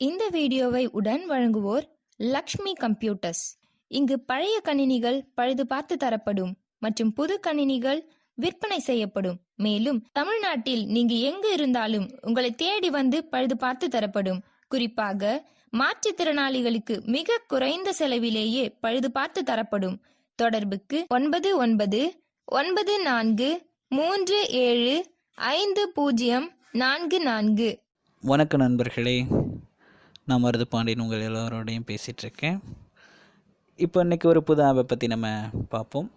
இந்த வீடியோவை உடன் வழங்குவோர் லக்ஷ்மி கம்ப்யூட்டர்ஸ். இங்கு பழைய கணினிகள் பழுது பார்த்து தரப்படும் மற்றும் புது கணினிகள் விற்பனை செய்யப்படும். மேலும் தமிழ்நாட்டில் நீங்க எங்கு இருந்தாலும் உங்களை தேடி வந்து பழுது பார்த்து தரப்படும். குறிப்பாக மாற்றுத்திறனாளிகளுக்கு மிக குறைந்த செலவிலேயே பழுது பார்த்து தரப்படும். தொடர்புக்கு 9934375044. வணக்கம் நண்பர்களே, நான் மருது பாண்டியன் உங்கள் எல்லோரோடையும் பேசிகிட்ருக்கேன். இப்போ இன்றைக்கி ஒரு புது ஆப்பை பற்றி நம்ம பார்ப்போம்.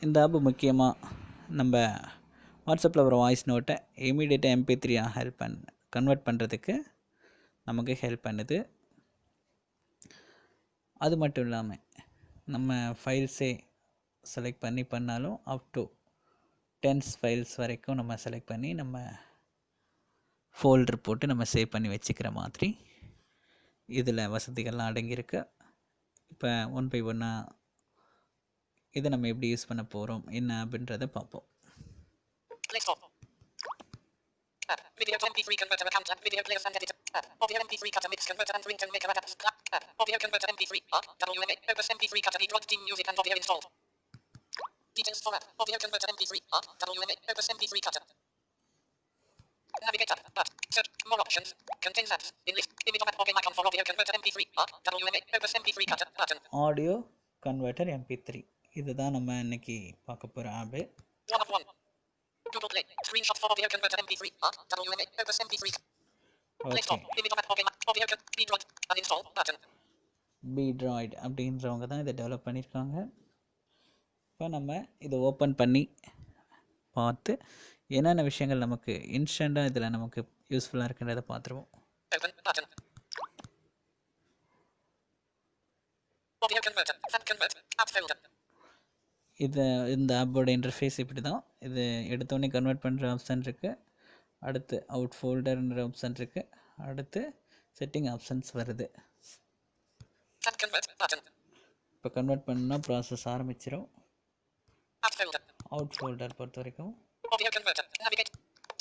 இந்த ஆப்பு முக்கியமாக நம்ம வாட்ஸ்அப்பில் ஒரு வாய்ஸ் நோட்டை இமீடியட்டாக MP3 கன்வெர்ட் பண்ணுறதுக்கு நமக்கு ஹெல்ப் பண்ணுது. அது மட்டும் இல்லாமல் நம்ம ஃபைல்ஸே செலக்ட் பண்ணாலும் அப் டு 10 ஃபைல்ஸ் வரைக்கும் நம்ம செலக்ட் பண்ணி நம்ம ஃபோல்டர் போட்டு நம்ம சேவ் பண்ணி வச்சுக்கிற மாதிரி இதில் வசதிகள்லாம் அடங்கியிருக்கு. இப்போ ஒன் பை ஒன்னாக இதை நம்ம எப்படி யூஸ் பண்ண போகிறோம் என்ன அப்படின்றத பார்ப்போம். Video MP3 converter account and video players and editor. Audio MP3 cutter mix converter and ringtone maker apps. Audio converter MP3. WMA. Opus MP3 cutter need team music and audio installed. Details for app. Audio converter MP3. WMA. Opus MP3 cutter. Navigate up. Search. More options. Contains apps. In list. Image of app or game icon for audio converter MP3. WMA. Opus MP3 cutter. Button. Audio converter MP3 இதுதான் நம்ம இன்னைக்கு பார்க்க போகிற ஆப்பு. 1 of 1. Google Play. Screenshot for audio converter MP3. WMA. Opus MP3. Play Store. Image of app or game audio B-Droid. Uninstall. Button. B-Droid அப்படின்றவங்க தான் இதை develop பண்ணியிருக்காங்க. இப்போ நம்ம இதை ஓப்பன் பண்ணி பார்த்து என்னென்ன விஷயங்கள் நமக்கு இன்ஸ்டண்ட்டாக இதில் நமக்கு யூஸ்ஃபுல்லாக இருக்குன்றதை பார்த்துருவோம். Open button. Audio converter. App convert. App folder. இந்த ஆப்போட இன்டர்ஃபேஸ் இப்படி தான். இது எடுத்தோடனே கன்வெர்ட் பண்ணுற ஆப்ஷன் இருக்குது. அடுத்து அவுட் ஃபோல்டர்ன்ற ஆப்ஷன் இருக்குது. அடுத்து செட்டிங் ஆப்ஷன்ஸ் வருது. App convert button. இப்போ கன்வெர்ட் பண்ணால் ப்ராசஸ் ஆரம்பிச்சிடும். App folder. அவுட் ஃபோல்டர் பொறுத்த வரைக்கும் Audio converter. Navigate.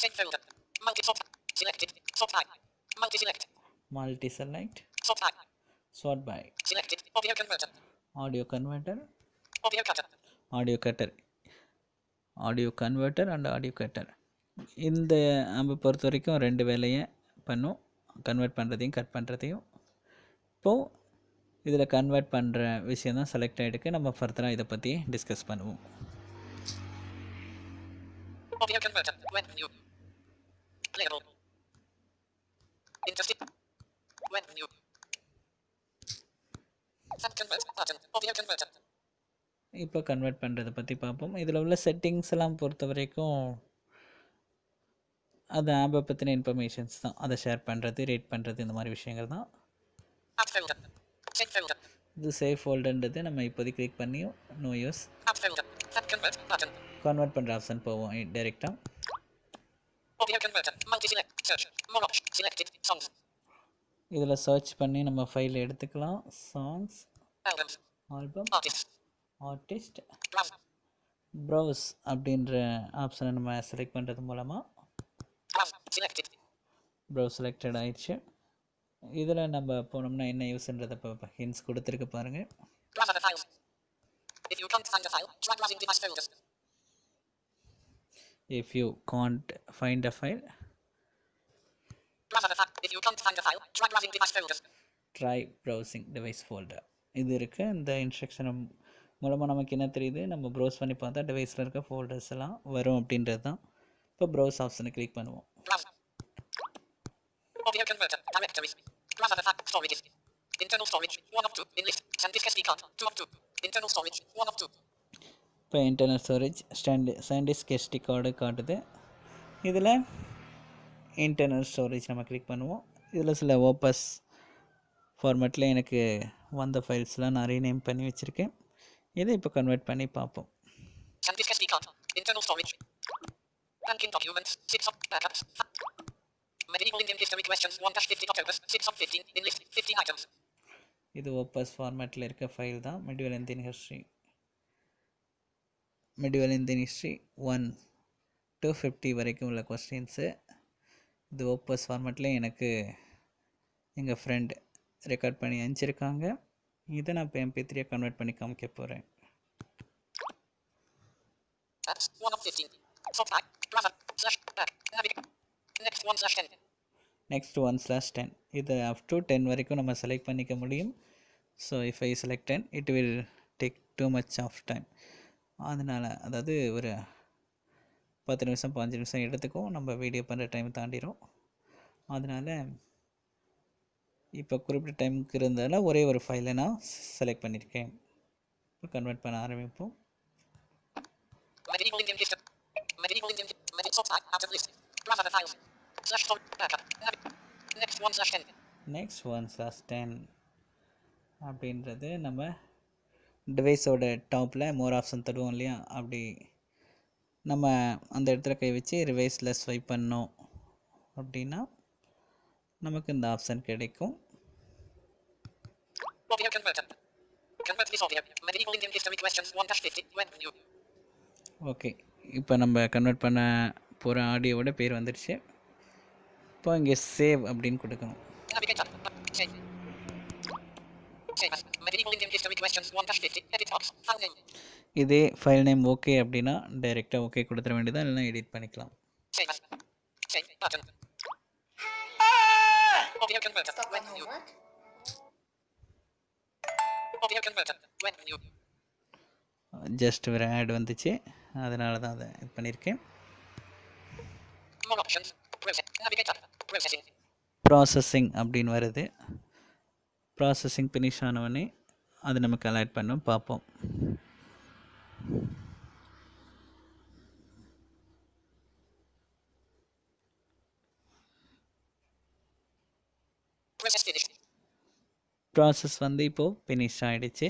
Save folder. Multi-sort. Selected. Sort by. Multi-select. Multi select, Sort by. Sort by, Selected. Audio converter. Audio converter, Audio cutter. Audio cutter, audio converter and audio cutter. இந்த ஆப்பை பொறுத்த வரைக்கும் 2 வேலையை பண்ணும், convert பண்ணுறதையும் cut பண்ணுறதையும். இப்போது இதில் convert பண்ணுற விஷயம் தான் செலக்ட் ஆகிடுக்கு. நம்ம ஃபர்தராக இதை பற்றி டிஸ்கஸ் பண்ணுவோம். Audio converter. Web view. Playable. Interesting. Web view. App convert button. Audio converter. இப்போ கன்வெர்ட் பண்ணுறதை பற்றி பார்ப்போம். இதில் உள்ள செட்டிங்ஸ் எல்லாம் பொறுத்த வரைக்கும் அது ஆப்பை பற்றின இன்ஃபர்மேஷன்ஸ் தான். அதை ஷேர் பண்ணுறது, ரேட் பண்ணுறது, இந்த மாதிரி விஷயங்கள் தான். App folder. Save folder. இது சேவ் ஃபோல்டர்ன்றது நம்ம இப்போதைக்கு கிளிக் பண்ணியும் no use. App folder. App convert button. Convert பண்ணுற ஆப்ஷன் போவோம் டைரெக்டாக. Audio converter. Multi-select. Search. More options. Selected. Songs. இதில் சர்ச் பண்ணி நம்ம ஃபைல் எடுத்துக்கலாம். Songs, Albums. Album, Artists. Artist, Browse. Browse அப்படின்ற ஆப்ஷனை நம்ம செலக்ட் பண்ணுறது மூலமாக Browse. Selected. ப்ரௌஸ் செலக்டட் ஆயிடுச்சு. இதில் நம்ம போனோம்னா என்ன யூஸ்ன்றதை இப்போ ஹின்ஸ் கொடுத்துருக்கு பாருங்கள். Browse other files. If you can't find a file, try browsing device folders. If you can't find a file, Browse other file. If you can't find a file, try browsing device folders. try browsing device folder. இது இருக்குது. இந்த instruction மூலமாக நமக்கு என்ன தெரியுது, நம்ம browse பண்ணி பார்த்தா டிவைஸில் இருக்க ஃபோல்டர்ஸ் எல்லாம் வரும் அப்படின்றது தான். இப்போ ப்ரௌஸ் ஆப்ஷனை கிளிக் பண்ணுவோம். Browse. Audio converter. Directories. Browse other file. Storages. Internal storage. 1 of 2. In list. SanDisk SD card. 2 of 2. Internal storage. 1 of 2. இப்போ internal storage SanDisk SD card காட்டுது. இதில் இன்டர்னல் ஸ்டோரேஜ் நம்ம கிளிக் பண்ணுவோம். இதில் சில ஓப்பஸ் ஃபார்மேட்டில் எனக்கு வந்த ஃபைல்ஸ்லாம் நான் ரீநேம் பண்ணி வச்சுருக்கேன். இதை இப்போ கன்வெர்ட் பண்ணி பார்ப்போம். SanDisk SD card. Internal storage. Banking documents. 6 of backups. Medieval Indian history questions 1-50. Opus 6 of 15. In list. 15 items. இது ஓப்பஸ் ஃபார்மேட்டில் இருக்க ஃபைல் தான். மெடிவல் இந்தியன் ஹிஸ்ட்ரி 1 to 50 வரைக்கும் உள்ள கொஸ்டின்ஸு. இது ஓப்பஸ் ஃபார்மேட்டில் எனக்கு எங்கள் ஃப்ரெண்ட் ரெக்கார்ட் பண்ணி அனுப்பிச்சிருக்காங்க. இதை நான் இப்போ MP3 கன்வெர்ட் பண்ணி காமிக்க போகிறேன். Apps 1 of 15. Top type. Browser. Slash. Back. Navigate. Next 1/10. Next 1/10 இது அப் டு 10 வரைக்கும் நம்ம செலக்ட் பண்ணிக்க முடியும். So if I select 10 it will take too much of time. அதனால் அதாவது ஒரு 10 நிமிஷம் 15 நிமிஷம் எடுத்துக்கும், நம்ம வீடியோ பண்ணுற டைம் தாண்டிடும். அதனால் இப்போ குறிப்பிட்ட டைமுக்கு இருந்ததால் ஒரே ஒரு ஃபைலை நான் செலக்ட் பண்ணியிருக்கேன். இப்போ கன்வெர்ட் பண்ண ஆரம்பிப்போம். Medieval Indian history. Medieval Indian. Top type. Out of list. Browser files. Slash store. Backup. Next 1/10. Next 1/10 அப்படின்றது நம்ம டிவைஸோட டாப்பில் மோர் ஆப்ஷன் தருவோம் இல்லையா, அப்படி நம்ம அந்த இடத்துல கை வச்சு ரிவைஸில் ஸ்வைப் பண்ணோம் அப்படின்னா நமக்கு இந்த ஆப்ஷன் கிடைக்கும். Audio converter. Convert this audio. Medieval Indian history questions 1/50. Web view. Okay, இப்போ நம்ம கன்வெர்ட் பண்ண போகிற ஆடியோவோட பேர் வந்துடுச்சு. இப்போ இங்கே சேவ் அப்படின்னு கொடுக்கணும். Navigator. Save. Save as. Medieval Indian history questions 1/50. Edit box. File name. இதே ஃபைல் நேம் ஓகே அப்படின்னா டைரெக்டாக ஓகே கொடுத்துட வேண்டியதான், இல்லைனா எடிட் பண்ணிக்கலாம். Save as. Save button. Audio converter. Web view. Audio converter. Web view. Just ஒரு ஆட் வந்துச்சு, அதனால தான் அதை இது பண்ணியிருக்கேன். More options. Process. Navigator. Processing. Processing அப்படின்னு வருது. ப்ராசஸிங் ஃபினிஷ் ஆனவொடனே அது நமக்கு அலர்ட் பண்ணும், பார்ப்போம். Process finished. ப்ராசஸ் வந்து இப்போது ஃபினிஷ் ஆகிடுச்சு.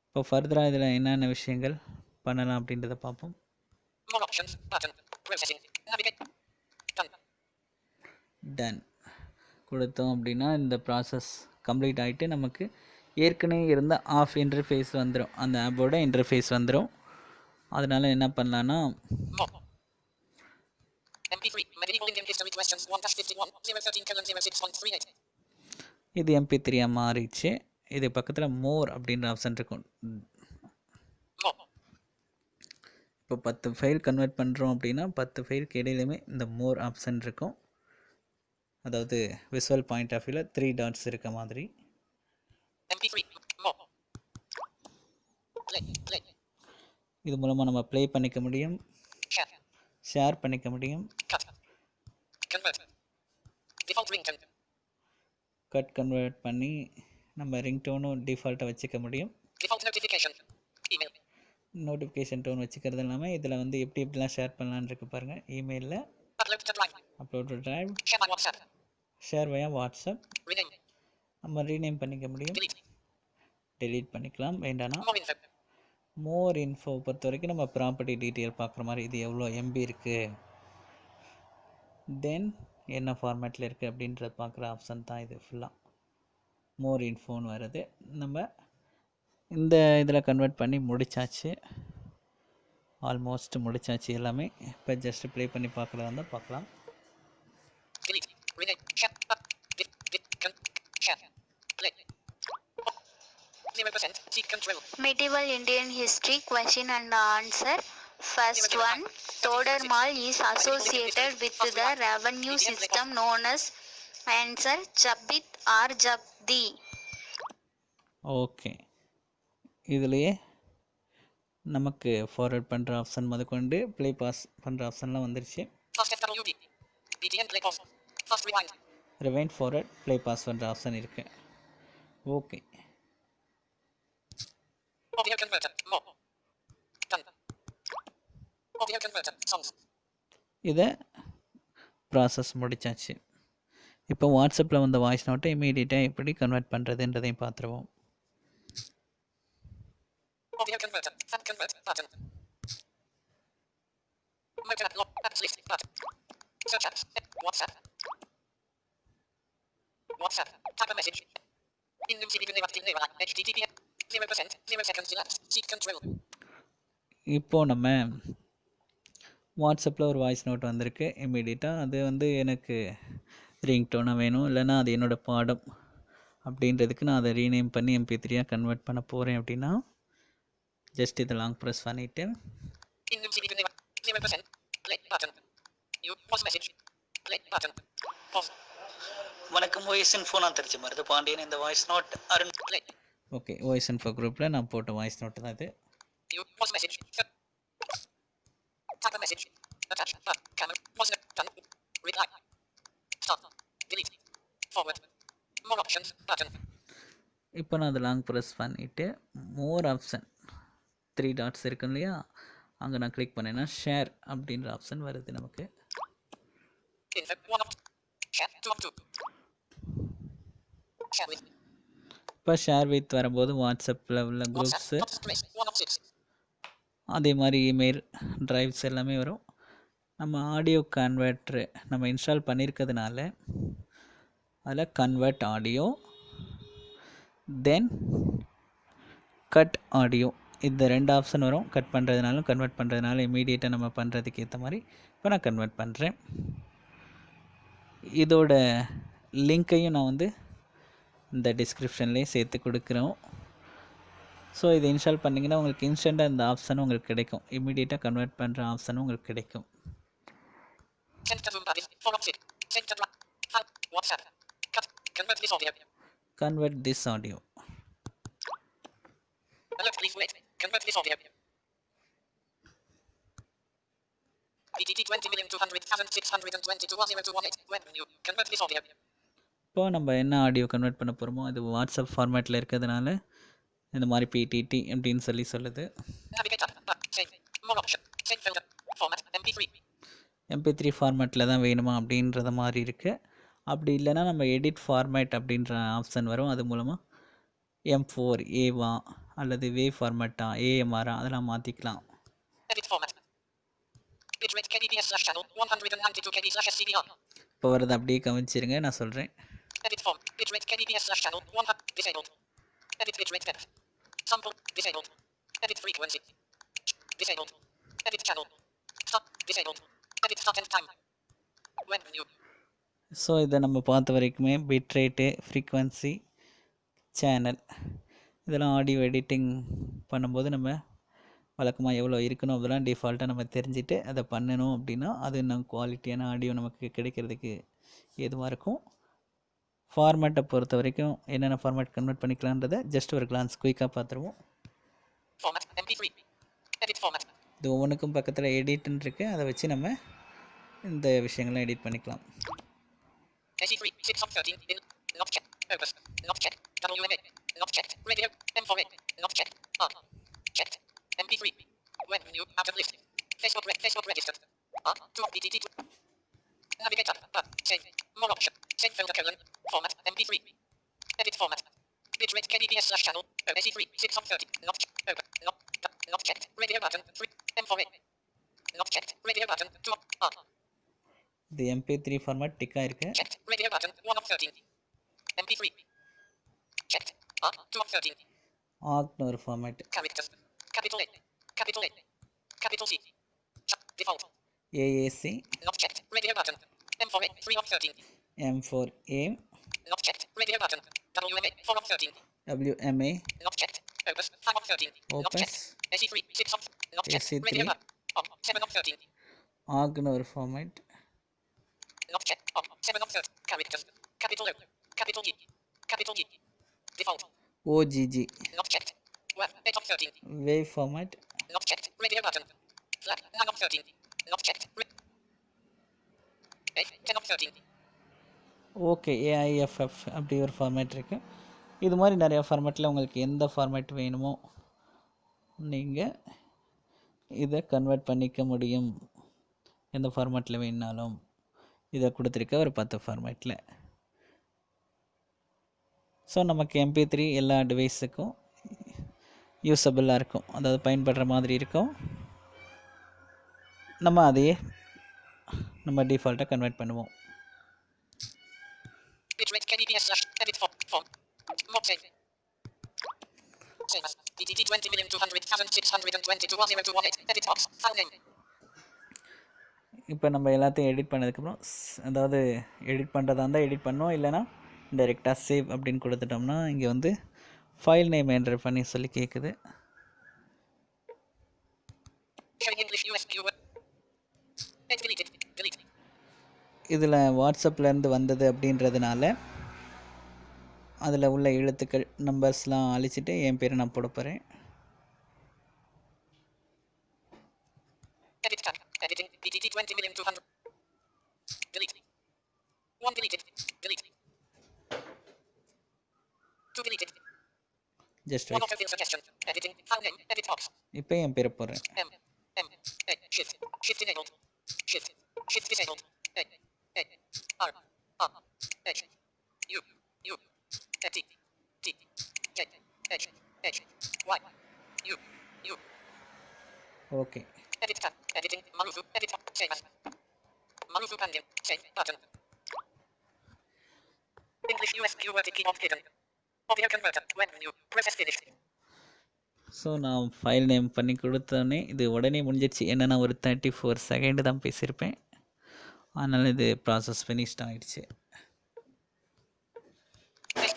இப்போ ஃபர்தராக இதில் என்னென்ன விஷயங்கள் பண்ணலாம் அப்படின்றத பார்ப்போம். More options. Button. Processing. Navigate. Done. Done கொடுத்தோம் அப்படின்னா இந்த ப்ராசஸ் கம்ப்ளீட் ஆகிட்டு நமக்கு ஏற்கனவே இருந்த ஆஃப் இன்டர்ஃபேஸ் வந்துடும், அந்த ஆப்போட இன்டர்ஃபேஸ் வந்துடும். அதனால் என்ன பண்ணலான்னா More. MP3. Medieval Indian history questions 1/51. 013:06.38. இது MP3 மாறிடுச்சு. இது பக்கத்தில் மோர் அப்படின்ற ஆப்ஷன் இருக்கும். More. இப்போ 10 ஃபைல் கன்வெர்ட் பண்ணுறோம் அப்படின்னா 10 ஃபைலுக்கு இடையிலுமே இந்த மோர் ஆப்ஷன் இருக்கும். அதாவது விசுவல் பாயிண்ட் ஆஃப் வியூவில் 3 டாட்ஸ் இருக்க மாதிரி. MP3. More. Play. Play. இது மூலமாக நம்ம ப்ளே பண்ணிக்க முடியும், Share. ஷேர் பண்ணிக்க முடியும், Cut. Convert. Default ringtone. Cut convert பண்ணி நம்ம ரிங்டோனும் டிஃபால்ட்டாக வச்சுக்க முடியும். Default notification. Email. Notification tone வச்சுக்கிறது இல்லாமல் இதில் வந்து எப்படி எப்படிலாம் ஷேர் பண்ணலான்னு இருக்கு பாருங்கள். இமெயிலில் Upload to Drive. Upload to drive, Share by WhatsApp. Share via WhatsApp, Rename. நம்ம ரீநேம் பண்ணிக்க முடியும், Delete. டெலீட் பண்ணிக்கலாம் வேண்டானா. More info. மோர் இன்ஃபோ பொறுத்த வரைக்கும் நம்ம ப்ராப்பர்ட்டி டீட்டெயில் பார்க்குற மாதிரி, இது எவ்வளோ எம்பி இருக்குது, தென் என்ன ஃபார்மேட்டில் இருக்குது அப்படின்றத பார்க்குற ஆப்ஷன் தான் இது ஃபுல்லாக. மோர் இன்ஃபோன்னு வருது. நம்ம இந்த இதில் கன்வெர்ட் பண்ணி முடிச்சாச்சு, ஆல்மோஸ்ட் முடிச்சாச்சு எல்லாமே. இப்போ ஜஸ்ட் ப்ளே பண்ணி பார்க்குறதா இருந்தால் பார்க்கலாம். Delete. Rename. Share. Share. Play. 0%. Seek control. Medieval Indian history question and answer. First one, Todar Mall is associated with the revenue system known as answer Jabit or Jabdi. Okay, இதுலேயே நமக்கு forward பண்ணுற option முதற்கொண்டு play pause பண்ணுற ஆப்ஷன்லாம் வந்துருச்சு. Fast FWD. BTN play pause. Fast rewind. Rewind forward play pause பண்ணுற option இருக்குது. Okay, Audio converter. More. Done. Audio converter. Songs. இதை process முடிச்சாச்சு. இப்போ வாட்ஸ்அப்பில் வந்த வாய்ஸ் நோட்டை இமீடியட்டாக எப்படி கன்வெர்ட் பண்ணுறதுன்றதையும் பார்த்துருவோம். Audio converter. Fan convert button. Motor app log. Apps list button. Search apps. WhatsApp. WhatsApp. Type a message. In new CB HTTP. 0%. 0 seconds elapsed. Seek control. இப்போது நம்ம வாட்ஸ்அப்பில் ஒரு வாய்ஸ் நோட் வந்திருக்கு இமீடியட்டாக. அது வந்து எனக்கு ரிங்டோனாக வேணும், இல்லைனா அது என்னோடய பாடம் அப்படின்றதுக்கு நான் அதை ரீநேம் பண்ணி MP3 கன்வெர்ட் பண்ண போகிறேன் அப்படின்னா ஜஸ்ட் இதை லாங் ப்ரெஸ் பண்ணிவிட்டு Indian CD 0%. Play button. You pause message. Play button. Pause. வணக்கம் வாய்ஸ் இன்ஃபோ, நான் திருச்சி மருது பாண்டியன். இந்த voice note Arun. Play. Okay, voice info குரூப்பில் நான் போட்ட வாய்ஸ் நோட்டு தான் இது. You pause message. Type a message. Attach. Camera. Pause. Done. Reply. Stop. Delete. Forward. More options. Button. இப்போ நான் அதை லாங் ப்ரெஸ் பண்ணிவிட்டு மோர் ஆப்ஷன் 3 டாட்ஸ் இருக்கு இல்லையா, அங்கே நான் கிளிக் பண்ணேன்னா ஷேர் அப்படின்ற ஆப்ஷன் வருது நமக்கு. Info. 1 of 2. Share. 2 of 2. Share with. இப்போ ஷேர் வித் வரும்போது வாட்ஸ்அப்பில் உள்ள குரூப்ஸு, அதே மாதிரி இமெயில், ட்ரைவ்ஸ் எல்லாமே வரும். நம்ம ஆடியோ கன்வெர்ட்ரு நம்ம இன்ஸ்டால் பண்ணியிருக்கிறதுனால அதில் கன்வெர்ட் ஆடியோ, தென் கட் ஆடியோ, இந்த 2 ஆப்ஷன் வரும். கட் பண்ணுறதுனாலும் கன்வெர்ட் பண்ணுறதுனால இமீடியட்டாக நம்ம பண்ணுறதுக்கு ஏற்ற மாதிரி இப்போ நான் கன்வெர்ட் பண்ணுறேன். இதோட லிங்க்கையும் நான் வந்து இந்த டிஸ்கிரிப்ஷன்லேயே சேர்த்து கொடுக்குறோம். ஸோ இதை இன்ஸ்டால் பண்ணிங்கன்னா உங்களுக்கு இன்ஸ்டண்ட்டாக இந்த ஆப்ஷனும் உங்களுக்கு கிடைக்கும். இமீடியட்டாக கன்வெர்ட் பண்ணுற ஆப்ஷனும் உங்களுக்கு கிடைக்கும். Convert this audio. Alert, please wait. Convert this audio. PTT 20,200,622 Web menu. Convert this audio. இப்போ நம்ம என்ன ஆடியோ கன்வெர்ட் பண்ண போகிறோமோ அது வாட்ஸ்அப் ஃபார்மேட்டில் இருக்கிறதுனால இந்த மாதிரி PTT அப்படின்னு சொல்லுது. Navigator. Save. More option. Save folder. Format. MP3. MP3 ஃபார்மேட்டில் தான் வேணுமா அப்படின்றத மாதிரி இருக்குது. அப்படி இல்லைனா நம்ம எடிட் ஃபார்மேட் அப்படின்ற ஆப்ஷன் வரும். அது மூலமாக M4 ஏவா அல்லது வேவ் ஃபார்மேட்டா AMR அதெல்லாம் மாற்றிக்கலாம். Edit format. Bitrate kbps/channel 192 kb/scdr. இப்போ வரது அப்படியே கவனிச்சிருங்க, நான் சொல்கிறேன். Edit form. Bitrate kbps/channel 100 disabled. Edit bitrate depth. Sample disabled. Edit frequency disabled. Edit channel. Stop disabled. Edit start and time. Web menu. So இதை நம்ம பார்த்த வரைக்குமே பிட்ரேட்டு, ஃப்ரீக்வன்சி, சேனல் இதெல்லாம் ஆடியோ எடிட்டிங் பண்ணும்போது நம்ம வழக்கமாக எவ்வளோ இருக்கணும் அதெல்லாம் டிஃபால்ட்டாக நம்ம தெரிஞ்சுட்டு அதை பண்ணணும் அப்படின்னா அது இன்னும் குவாலிட்டியான ஆடியோ நமக்கு கிடைக்கிறதுக்கு ஏதுவாக இருக்கும். ஃபார்மேட்டை பொறுத்த வரைக்கும் என்னென்ன ஃபார்மேட் கன்வெர்ட் பண்ணிக்கலான்றதை ஜஸ்ட் ஒரு கிளான்ஸ் குயிக்காக பார்த்துருவோம். Format MP3. Edit format. இது ஒவ்வொன்றுக்கும் பக்கத்தில் எடிட்னு இருக்குது, அதை வச்சு நம்ம இந்த விஷயங்கள்லாம் எடிட் பண்ணிக்கலாம். AC3 6 of 13 in not checked. Opus not checked. WMA not checked. Radio M4A not checked. R checked. MP3 web menu out of list. Facebook registered. R to PTT. Navigator. Save. More option. Save folder colon. Format MP3. Edit format. Bitrate kbps/channel. AC3 6 of 30 not checked. Not checked. Radio button 3 M4A not checked. Radio button 2 R இது MP3 format டிக்காக இருக்குது. checked. Radio button 1 of 13. MP3 checked. R 2 of 13. ஆக்னு ஒரு format. Characters. Capital A. Capital A. Capital C. Default. AAC. Not checked. Radio button. M4A 3 of 13. M4A. Not checked. Radio button. WMA 4 of 13. WMA. Not checked. Opus 5 of 13. Not Opus. checked. AC3 6 of. Not checked. AC3. Radio button. 7 of 13. ஆக்னு ஒரு format. Not checked. 7 of 13. Characters. Capital O. Capital E. Capital E. Default. OGG. Not checked. Web 8 of 13. Wave format. Not checked. Radio button. Flag 9 of 13. Not checked. 10 of 13. Okay, AIFF அப்படி ஒரு format இருக்குது. இது மாதிரி நிறையா ஃபார்மேட்டில் உங்களுக்கு எந்த format வேணுமோ நீங்கள் இதை கன்வெர்ட் பண்ணிக்க முடியும். எந்த ஃபார்மேட்டில் வேணுனாலும் இதை கொடுத்துருக்க ஒரு 10 ஃபார்மேட்டில். ஸோ நமக்கு MP3 எல்லா டிவைஸுக்கும் யூஸபிளாக இருக்கும், அதாவது பயன்படுற மாதிரி இருக்கும். நம்ம அதையே நம்ம டிஃபால்ட்டாக கன்வெர்ட் பண்ணுவோம். Bitrate kbps/edit form. More save. Save as PTT 20,200,622 1028. Edit box. File name. இப்போ நம்ம எல்லாத்தையும் எடிட் பண்ணதுக்கப்புறம் அதாவது எடிட் பண்ணுறதா இருந்தால் எடிட் பண்ணோம், இல்லைனா டைரெக்டாக சேவ் அப்படின்னு கொடுத்துட்டோம்னா இங்கே வந்து ஃபைல் நேம் என்டர் பண்ணி சொல்லி கேட்குது. Showing English US keyword. It's deleted. Delete. இதில் வாட்ஸ்அப்லேருந்து வந்தது அப்படின்றதுனால அதில் உள்ள எழுத்துக்கள் நம்பர்ஸ்லாம் அழிச்சிட்டு என் பேரை நான் போட போகிறேன். Edit tab. Editing. PTT 20,200,000. Delete. 1 deleted. Delete. 2 deleted. Just 1 autofill suggestion. Editing. File name. Edit box. இப்போ என் பேரை போடுறேன். M. A. Shift. Shift enabled. Shift. Shift disabled. A. R. R. H. U. U. T. T. J. H. H. Y. U. U. Okay. Edit tab. Editing. Marufu. Edit tab. Save as. Marufu pending. Save button. English US keyword keyboard hidden. Audio converter. Web menu. Process finished. So நான் file name பண்ணி கொடுத்தோன்னே இது உடனே முடிஞ்சிடுச்சு. என்னென்னா ஒரு 34 second தான் பேசியிருப்பேன், அதனால் இது ப்ராசஸ் ஃபினிஷ்ட் ஆகிடுச்சு.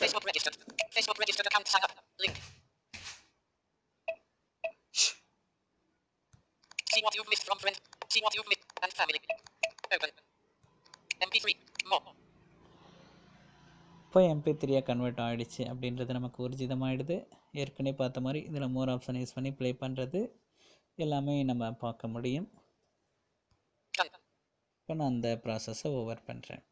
Facebook registered. Facebook registered account sign up. Link. See what you've missed from friends. See what you've missed and family. Open. MP3. More. இப்போ MP3யாக கன்வெர்ட் ஆகிடுச்சு அப்படின்றது நமக்கு ஊர்ஜிதமாகிடுது. ஏற்கனவே பார்த்த மாதிரி இதில் மோர் ஆப்ஷன் யூஸ் பண்ணி ப்ளே பண்ணுறது எல்லாமே நம்ம பார்க்க முடியும். இப்போ நான் அந்த ப்ராசஸை ஓவர் பண்ணுறேன்.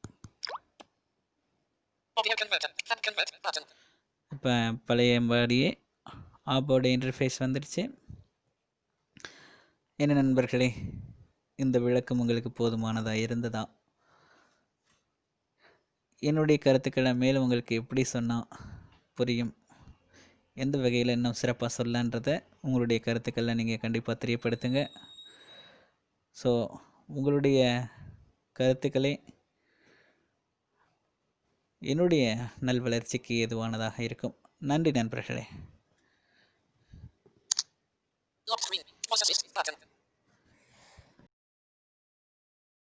இப்போ பழையபடியே ஆப்போட இன்டர்ஃபேஸ் வந்துடுச்சு. என்ன நண்பர்களே, இந்த விளக்கம் உங்களுக்கு போதுமானதாக இருந்ததா? என்னுடைய கருத்துக்களை மேலும் உங்களுக்கு எப்படி சொன்னால் புரியும், எந்த வகையில் இன்னும் சிறப்பாக சொல்லன்றதை உங்களுடைய கருத்துக்களை நீங்கள் கண்டிப்பாக தெரியப்படுத்துங்க. ஸோ உங்களுடைய கருத்துக்களே என்னுடைய நல்வளர்ச்சிக்கு ஏதுவானதாக இருக்கும். நன்றி நண்பர்களே. Lock screen. Pause assist button.